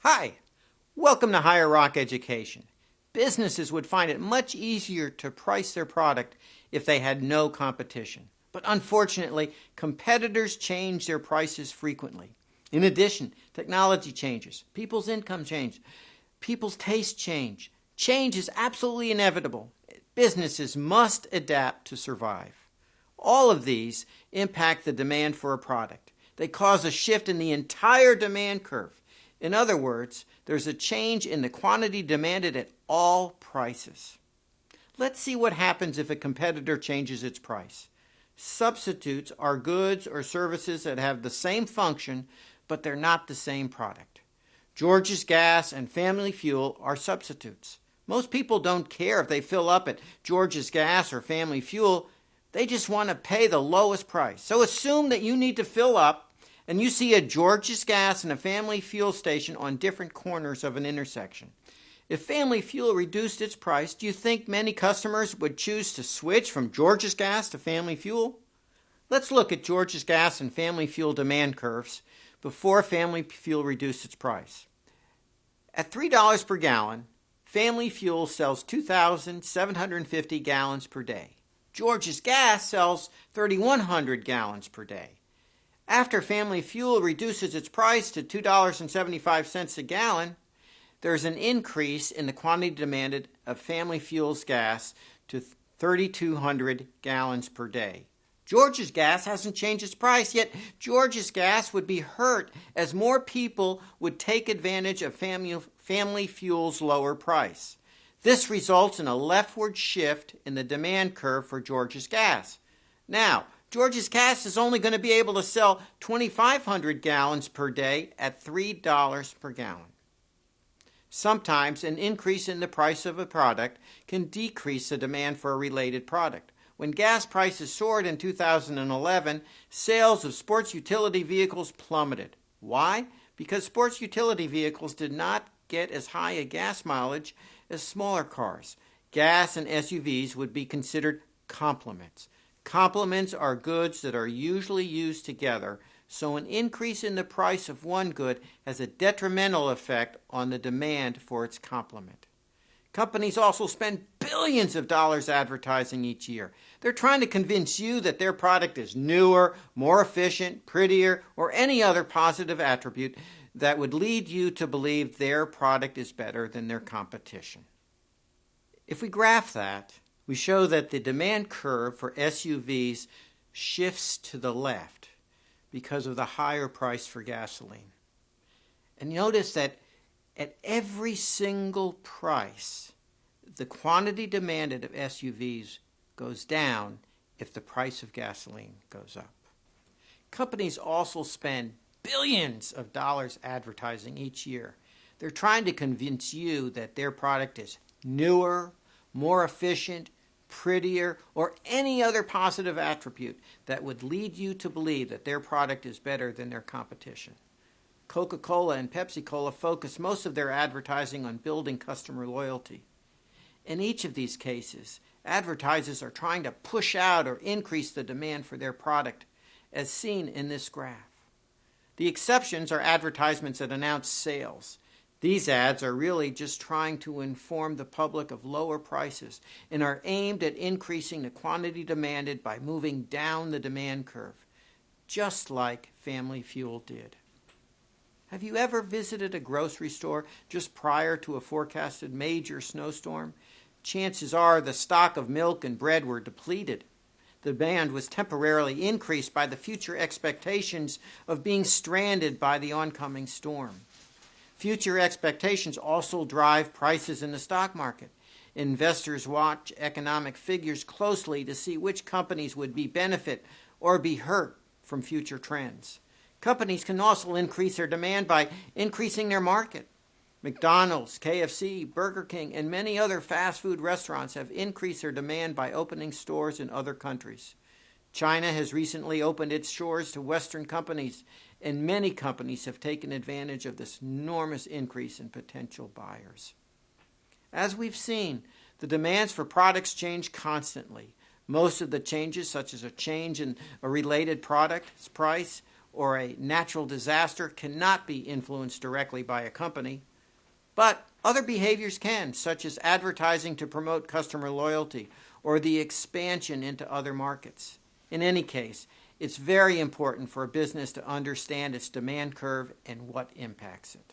Hi, welcome to Higher Rock Education. Businesses would find it much easier to price their product if they had no competition. But unfortunately, competitors change their prices frequently. In addition, technology changes, people's income change, people's tastes change. Change is absolutely inevitable. Businesses must adapt to survive. All of these impact the demand for a product. They cause a shift in the entire demand curve. In other words, there's a change in the quantity demanded at all prices. Let's see what happens if a competitor changes its price. Substitutes are goods or services that have the same function, but they're not the same product. George's Gas and Family Fuel are substitutes. Most people don't care if they fill up at George's Gas or Family Fuel. They just want to pay the lowest price. So assume that you need to fill up and you see a George's Gas and a Family Fuel station on different corners of an intersection. If Family Fuel reduced its price, do you think many customers would choose to switch from George's Gas to Family Fuel? Let's look at George's Gas and Family Fuel demand curves before Family Fuel reduced its price. At $3 per gallon, Family Fuel sells 2,750 gallons per day. George's Gas sells 3,100 gallons per day. After Family Fuel reduces its price to $2.75 a gallon, there's an increase in the quantity demanded of Family Fuel's gas to 3,200 gallons per day. George's Gas hasn't changed its price, yet George's Gas would be hurt as more people would take advantage of Family Fuel's lower price. This results in a leftward shift in the demand curve for George's Gas. Now, George's Gas is only going to be able to sell 2,500 gallons per day at $3 per gallon. Sometimes an increase in the price of a product can decrease the demand for a related product. When gas prices soared in 2011, sales of sports utility vehicles plummeted. Why? Because sports utility vehicles did not get as high a gas mileage as smaller cars. Gas and SUVs would be considered complements. Complements are goods that are usually used together, so an increase in the price of one good has a detrimental effect on the demand for its complement. Companies also spend billions of dollars advertising each year. They're trying to convince you that their product is newer, more efficient, prettier, or any other positive attribute that would lead you to believe their product is better than their competition. If we graph that, we show that the demand curve for SUVs shifts to the left because of the higher price for gasoline. And notice that at every single price, the quantity demanded of SUVs goes down if the price of gasoline goes up. Companies also spend billions of dollars advertising each year. They're trying to convince you that their product is newer, more efficient, prettier, or any other positive attribute that would lead you to believe that their product is better than their competition. Coca-Cola and Pepsi-Cola focus most of their advertising on building customer loyalty. In each of these cases, advertisers are trying to push out or increase the demand for their product, as seen in this graph. The exceptions are advertisements that announce sales. These ads are really just trying to inform the public of lower prices and are aimed at increasing the quantity demanded by moving down the demand curve, just like Family Fuel did. Have you ever visited a grocery store just prior to a forecasted major snowstorm? Chances are the stock of milk and bread were depleted. The demand was temporarily increased by the future expectations of being stranded by the oncoming storm. Future expectations also drive prices in the stock market. Investors watch economic figures closely to see which companies would benefit or be hurt from future trends. Companies can also increase their demand by increasing their market. McDonald's, KFC, Burger King, and many other fast food restaurants have increased their demand by opening stores in other countries. China has recently opened its shores to Western companies, and many companies have taken advantage of this enormous increase in potential buyers. As we've seen, the demands for products change constantly. Most of the changes, such as a change in a related product's price or a natural disaster cannot be influenced directly by a company, but other behaviors can, such as advertising to promote customer loyalty or the expansion into other markets. In any case, it's very important for a business to understand its demand curve and what impacts it.